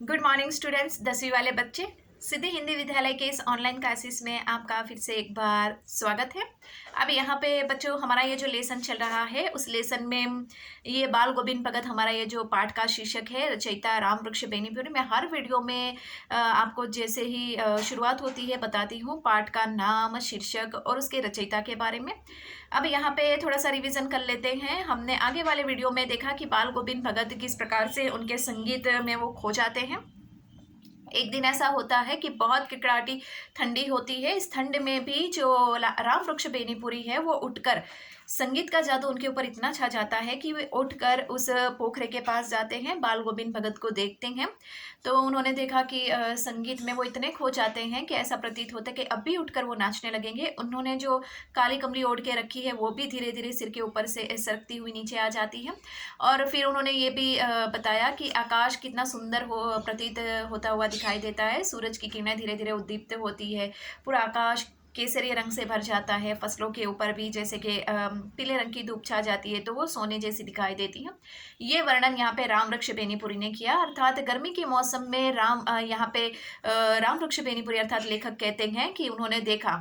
Good morning students, 10वीं वाले बच्चे। सिद्धि हिंदी विद्यालय के इस ऑनलाइन क्लासेस में आपका फिर से एक बार स्वागत है। अब यहाँ पे बच्चों हमारा ये जो लेसन चल रहा है उस लेसन में ये बाल गोविंद भगत हमारा ये जो पाठ का शीर्षक है, रचयिता राम वृक्ष बेनीपुरी। मैं हर वीडियो में आपको जैसे ही शुरुआत होती है बताती हूँ पाठ का नाम, शीर्षक और उसके रचयिता के बारे में। अब यहाँ पे थोड़ा सा रिवीजन कर लेते हैं। हमने आगे वाले वीडियो में देखा कि बाल गोविंद भगत किस प्रकार से उनके संगीत में वो खो जाते हैं। एक दिन ऐसा होता है कि बहुत किकड़ाटी ठंडी होती है। इस ठंड में भी जो राम वृक्ष बेनीपुरी है वो उठकर संगीत का जादू उनके ऊपर इतना छा जाता है कि वे उठकर उस पोखरे के पास जाते हैं, बाल गोविंद भगत को देखते हैं। तो उन्होंने देखा कि संगीत में वो इतने खो जाते हैं कि ऐसा प्रतीत होता है कि अब भी उठकर वो नाचने लगेंगे। उन्होंने जो काली कमली ओढ़ के रखी है वो भी धीरे धीरे सिर के ऊपर से सरकती हुई नीचे आ जाती है। और फिर उन्होंने ये भी बताया कि आकाश कितना सुंदर हो प्रतीत होता हुआ दिखाई देता है। सूरज की किरणें धीरे धीरे उद्दीप्त होती है, पूरा आकाश केसरी रंग से भर जाता है। फसलों के ऊपर भी जैसे कि पीले रंग की धूप छा जाती है तो वो सोने जैसी दिखाई देती है। ये वर्णन यहाँ पे राम वृक्ष बेनीपुरी ने किया। अर्थात गर्मी के मौसम में यहाँ पे राम वृक्ष बेनीपुरी अर्थात लेखक कहते हैं कि उन्होंने देखा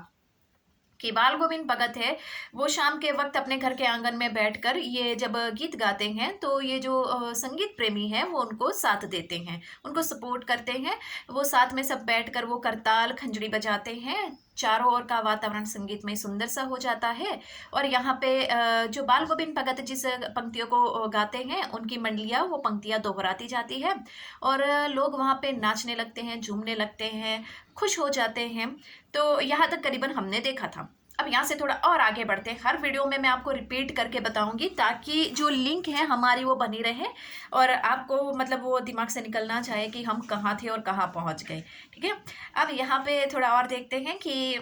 कि बाल गोविंद भगत है वो शाम के वक्त अपने घर के आंगन में बैठकर ये जब गीत गाते हैं तो ये जो संगीत प्रेमी हैं वो उनको साथ देते हैं, उनको सपोर्ट करते हैं। वो साथ में सब बैठकर वो करताल खंजड़ी बजाते हैं। चारों ओर का वातावरण संगीत में सुंदर सा हो जाता है। और यहाँ पे जो बाल गोविंद भगत जिस पंक्तियों को गाते हैं उनकी मंडलियाँ वो पंक्तियाँ दोहराती जाती है और लोग वहाँ पे नाचने लगते हैं, झूमने लगते हैं, खुश हो जाते हैं। तो यहाँ तक करीबन हमने देखा था। अब यहाँ से थोड़ा और आगे बढ़ते हैं। हर वीडियो में मैं आपको रिपीट करके बताऊंगी ताकि जो लिंक है हमारी वो बनी रहे और आपको मतलब वो दिमाग से निकलना चाहे कि हम कहाँ थे और कहाँ पहुँच गए। ठीक है, अब यहाँ पे थोड़ा और देखते हैं कि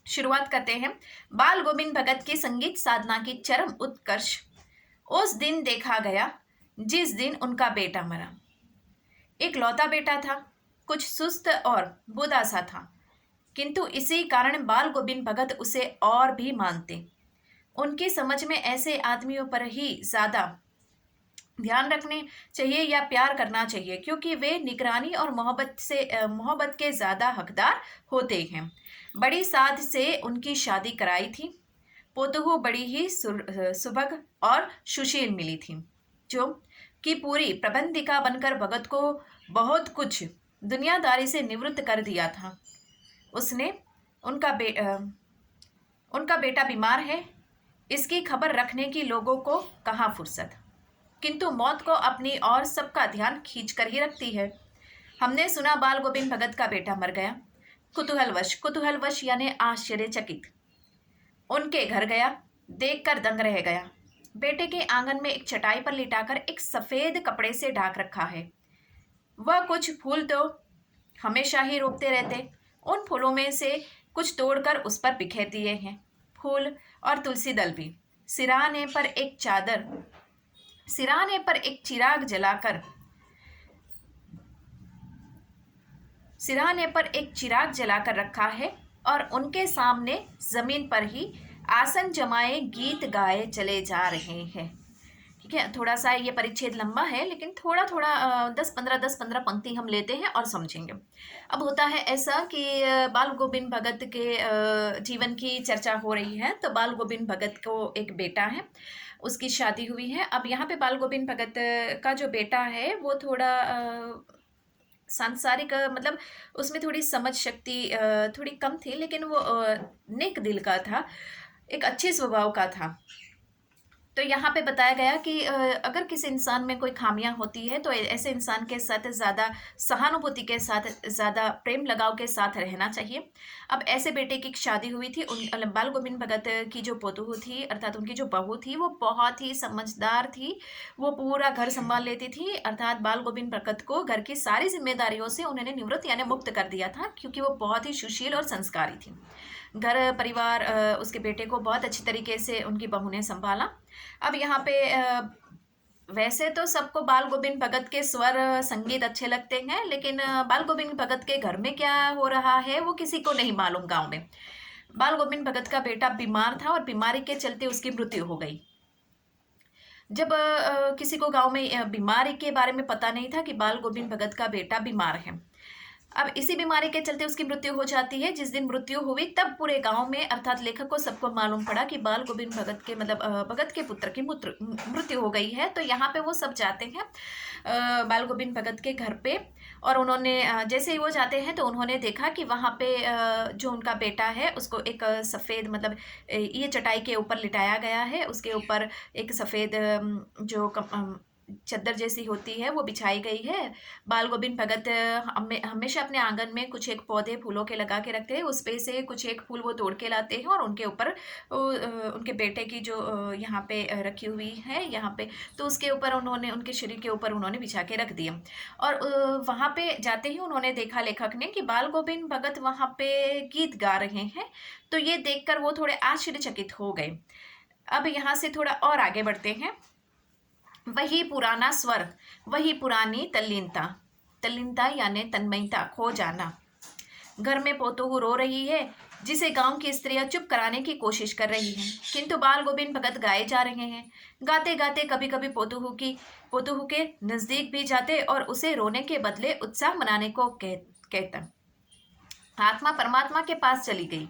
शुरुआत करते हैं। बाल गोविंद भगत की संगीत साधना की चरम उत्कर्ष उस दिन देखा गया जिस दिन उनका बेटा मरा। एक लौता बेटा था, कुछ सुस्त और बुदा सा था, किंतु इसी कारण बाल गोविंद भगत उसे और भी मानते। उनकी समझ में ऐसे आदमियों पर ही ज्यादा ध्यान रखने चाहिए या प्यार करना चाहिए क्योंकि वे निगरानी और मोहब्बत के ज्यादा हकदार होते हैं। बड़ी साध से उनकी शादी कराई थी। पोतहू बड़ी ही सुभग और सुशील मिली थी जो कि पूरी प्रबंधिका बनकर भगत को बहुत कुछ दुनियादारी से निवृत्त कर दिया था। उसने उनका बेटा बीमार है, इसकी खबर रखने की लोगों को कहाँ फुर्सत, किंतु मौत को अपनी और सबका ध्यान खींच कर ही रखती है। हमने सुना बाल गोविंद भगत का बेटा मर गया। कुतूहलवश यानी आश्चर्यचकित उनके घर गया, देखकर दंग रह गया। बेटे के आंगन में एक चटाई पर लिटाकर एक सफेद कपड़े से ढाक रखा है। वह कुछ फूल तो हमेशा ही रोपते रहते, उन फूलों में से कुछ तोड़कर उस पर बिखेर दिए हैं। फूल और तुलसी दल भी। सिराने पर एक चिराग जलाकर रखा है और उनके सामने जमीन पर ही आसन जमाए गीत गाए चले जा रहे हैं। ठीक है, थोड़ा सा ये परिच्छेद लंबा है लेकिन थोड़ा थोड़ा 10-15 पंक्ति हम लेते हैं और समझेंगे। अब होता है ऐसा कि बाल गोविंद भगत के जीवन की चर्चा हो रही है। तो बाल गोविंद भगत को एक बेटा है, उसकी शादी हुई है। अब यहाँ पे बाल गोविंद भगत का जो बेटा है वो थोड़ा सांसारिक मतलब उसमें थोड़ी समझ शक्ति थोड़ी कम थी, लेकिन वो नेक दिल का था, एक अच्छे स्वभाव का था। तो यहाँ पे बताया गया कि अगर किसी इंसान में कोई खामियां होती है तो ऐसे इंसान के साथ ज़्यादा सहानुभूति के साथ, ज़्यादा प्रेम लगाव के साथ रहना चाहिए। अब ऐसे बेटे की शादी हुई थी। उन बाल गोविंद भगत की जो पोतहू थी अर्थात उनकी जो बहू थी वो बहुत ही समझदार थी। वो पूरा घर संभाल लेती थी। अर्थात बाल गोविंद भगत को घर की सारी जिम्मेदारियों से उन्होंने निवृत्त यानी मुक्त कर दिया था क्योंकि वो बहुत ही सुशील और संस्कारी थी। घर परिवार उसके बेटे को बहुत अच्छी तरीके से उनकी बहू ने संभाला। अब यहाँ पे वैसे तो सबको बाल गोविंद भगत के स्वर संगीत अच्छे लगते हैं, लेकिन बाल गोविंद भगत के घर में क्या हो रहा है वो किसी को नहीं मालूम। गांव में बाल गोविंद भगत का बेटा बीमार था और बीमारी के चलते उसकी मृत्यु हो गई। जब किसी को गांव में बीमारी के बारे में पता नहीं था कि बाल गोविंद भगत का बेटा बीमार है। अब इसी बीमारी के चलते उसकी मृत्यु हो जाती है। जिस दिन मृत्यु हुई तब पूरे गांव में अर्थात लेखक को सबको मालूम पड़ा कि बाल गोविंद भगत के मतलब भगत के पुत्र की मृत्यु हो गई है। तो यहाँ पे वो सब जाते हैं बाल गोविंद भगत के घर पे, और उन्होंने जैसे ही वो जाते हैं तो उन्होंने देखा कि वहाँ पे जो उनका बेटा है उसको एक सफ़ेद मतलब ये चटाई के ऊपर लिटाया गया है, उसके ऊपर एक सफ़ेद जो चद्दर जैसी होती है वो बिछाई गई है। बाल गोविंद भगत हमेशा अपने आंगन में कुछ एक पौधे फूलों के लगा के रखते हैं, उस पे से कुछ एक फूल वो तोड़ के लाते हैं और उनके ऊपर उनके बेटे की जो यहाँ पे रखी हुई है यहाँ पे, तो उसके ऊपर उन्होंने उनके शरीर के ऊपर उन्होंने बिछा के रख दिया। और वहाँ पे जाते ही उन्होंने देखा लेखक ने कि बाल गोविंद भगत वहाँ पे गीत गा रहे हैं। तो ये देखकर वो थोड़े आश्चर्यचकित हो गए। अब यहाँ से थोड़ा और आगे बढ़ते हैं। वही पुराना स्वर, वही पुरानी तल्लीनता, तल्लीनता यानी तन्मयता, खो जाना। घर में पोतोहू रो रही है जिसे गांव की स्त्रियां चुप कराने की कोशिश कर रही हैं, किंतु बाल गोविंद भगत गाए जा रहे हैं। गाते गाते कभी कभी पोतोहू के नजदीक भी जाते और उसे रोने के बदले उत्साह मनाने को कहता। आत्मा परमात्मा के पास चली गई।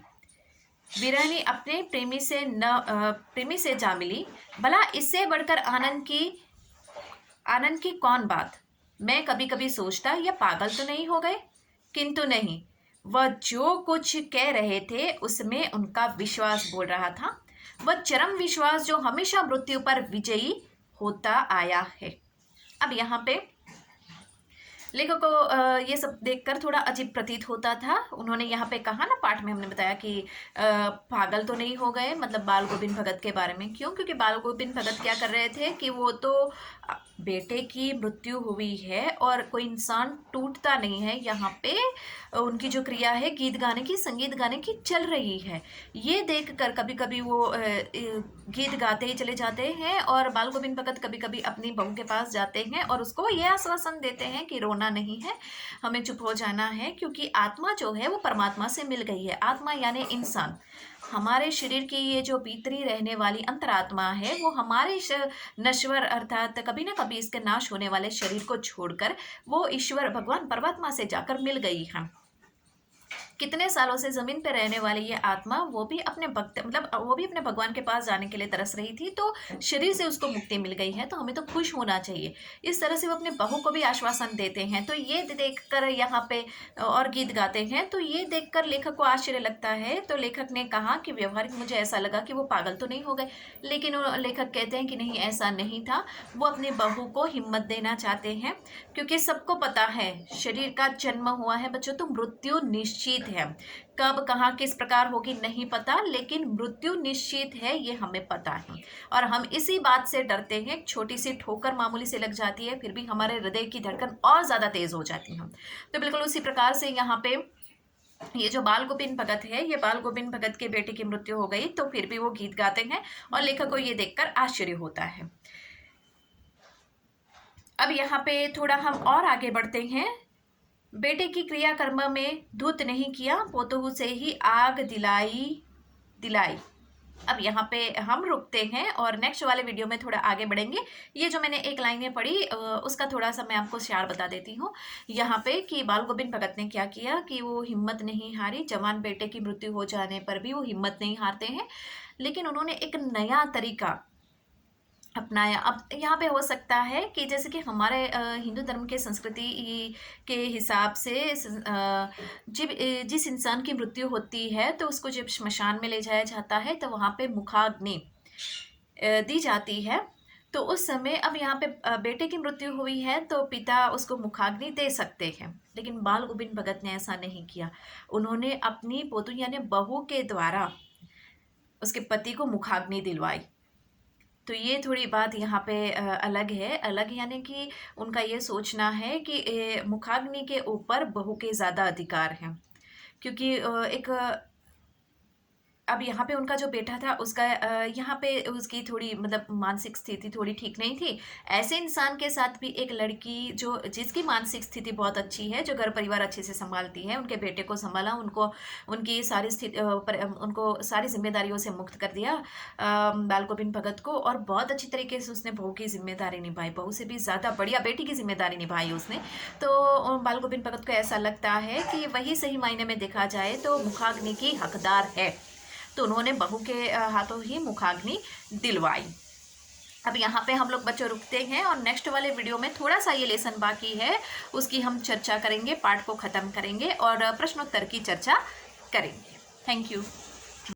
विरहनी अपने प्रेमी से जा मिली। भला इससे बढ़कर आनंद की कौन बात। मैं कभी कभी सोचता यह पागल तो नहीं हो गए, किंतु नहीं, वह जो कुछ कह रहे थे उसमें उनका विश्वास बोल रहा था, वह चरम विश्वास जो हमेशा मृत्यु पर विजयी होता आया है। अब यहाँ पे लेखक को ये सब देखकर थोड़ा अजीब प्रतीत होता था। उन्होंने यहाँ पे कहा ना, पाठ में हमने बताया कि पागल तो नहीं हो गए, मतलब बाल गोविंद भगत के बारे में। क्यों? क्योंकि बाल गोविंद भगत क्या कर रहे थे कि वो तो बेटे की मृत्यु हुई है और कोई इंसान टूटता नहीं है, यहाँ पे उनकी जो क्रिया है गीत गाने की, संगीत गाने की चल रही है। ये देखकर कभी कभी वो गीत गाते ही चले जाते हैं और बाल गोविंद भगत कभी कभी अपनी बहू के पास जाते हैं और उसको ये आश्वासन देते हैं कि रोना नहीं है, हमें चुप हो जाना है, क्योंकि आत्मा जो है वो परमात्मा से मिल गई है। आत्मा यानी इंसान, हमारे शरीर की ये जो भीतरी रहने वाली अंतरात्मा है वो हमारे नश्वर अर्थात कभी ना कभी इसके नाश होने वाले शरीर को छोड़कर वो ईश्वर भगवान परमात्मा से जाकर मिल गई है। कितने सालों से जमीन पे रहने वाली ये आत्मा वो भी अपने भगवान के पास जाने के लिए तरस रही थी, तो शरीर से उसको मुक्ति मिल गई है, तो हमें तो खुश होना चाहिए। इस तरह से वो अपने बहू को भी आश्वासन देते हैं। तो ये देखकर यहाँ पे और गीत गाते हैं, तो ये देखकर लेखक को आश्चर्य लगता है। तो लेखक ने कहा कि व्यवहारिक मुझे ऐसा लगा कि वो पागल तो नहीं हो गए, लेकिन लेखक कहते हैं कि नहीं, ऐसा नहीं था। वो अपनी बहू को हिम्मत देना चाहते हैं, क्योंकि सबको पता है शरीर का जन्म हुआ है बच्चों, तो मृत्यु निश्चित है। कब कहाँ किस प्रकार होगी नहीं पता, लेकिन मृत्यु निश्चित है ये हमें पता है। और हम इसी बात से डरते हैं। छोटी सी ठोकर मामूली से लग जाती है, फिर भी हमारे हृदय की धड़कन और ज्यादा तेज हो जाती है। तो बिल्कुल उसी प्रकार से यहाँ पे ये जो बाल गोविंद भगत है, ये बाल गोविंद भगत के बेटे की मृत्यु हो गई, तो फिर भी वो गीत गाते हैं और लेखक को ये देखकर आश्चर्य होता है। अब यहाँ पे थोड़ा हम और आगे बढ़ते हैं। बेटे की क्रियाकर्म में धूत नहीं किया, पोतोहू से ही आग दिलाई। अब यहाँ पे हम रुकते हैं और नेक्स्ट वाले वीडियो में थोड़ा आगे बढ़ेंगे। ये जो मैंने एक लाइनें पढ़ी उसका थोड़ा सा मैं आपको सार बता देती हूँ यहाँ पे कि बाल गोविंद भगत ने क्या किया कि वो हिम्मत नहीं हारी। जवान बेटे की मृत्यु हो जाने पर भी वो हिम्मत नहीं हारते हैं, लेकिन उन्होंने एक नया तरीका अपनाया। अब यहाँ पे हो सकता है कि जैसे कि हमारे हिंदू धर्म के संस्कृति के हिसाब से जब जिस इंसान की मृत्यु होती है तो उसको जब श्मशान में ले जाया जाता है तो वहाँ पे मुखाग्नि दी जाती है। तो उस समय अब यहाँ पे बेटे की मृत्यु हुई है तो पिता उसको मुखाग्नि दे सकते हैं, लेकिन बाल गोविंद भगत ने ऐसा नहीं किया। उन्होंने अपनी पोतू यानी बहू के द्वारा उसके पति को मुखाग्नि दिलवाई। तो ये थोड़ी बात यहाँ पे अलग है। अलग यानी कि उनका ये सोचना है कि मुखाग्नि के ऊपर बहू के ज़्यादा अधिकार हैं, क्योंकि एक अब यहाँ पे उनका जो बेटा था उसका यहाँ पे उसकी थोड़ी मतलब मानसिक स्थिति थोड़ी ठीक नहीं थी। ऐसे इंसान के साथ भी एक लड़की जो जिसकी मानसिक स्थिति बहुत अच्छी है, जो घर परिवार अच्छे से संभालती है, उनके बेटे को संभाला, उनको उनकी सारी उनको सारी जिम्मेदारियों से मुक्त कर दिया बाल गोविंद भगत को, और बहुत अच्छी तरीके से उसने बहू की जिम्मेदारी निभाई, बहू से भी ज़्यादा बढ़िया बेटी की जिम्मेदारी निभाई उसने। तो बाल गोविंद भगत को ऐसा लगता है कि वही सही मायने में देखा जाए तो मुखाग्नि की हकदार है, तो उन्होंने बहू के हाथों ही मुखाग्नि दिलवाई। अब यहाँ पे हम लोग बच्चों रुकते हैं और नेक्स्ट वाले वीडियो में थोड़ा सा ये लेसन बाकी है, उसकी हम चर्चा करेंगे, पार्ट को ख़त्म करेंगे और प्रश्नोत्तर की चर्चा करेंगे। Thank you.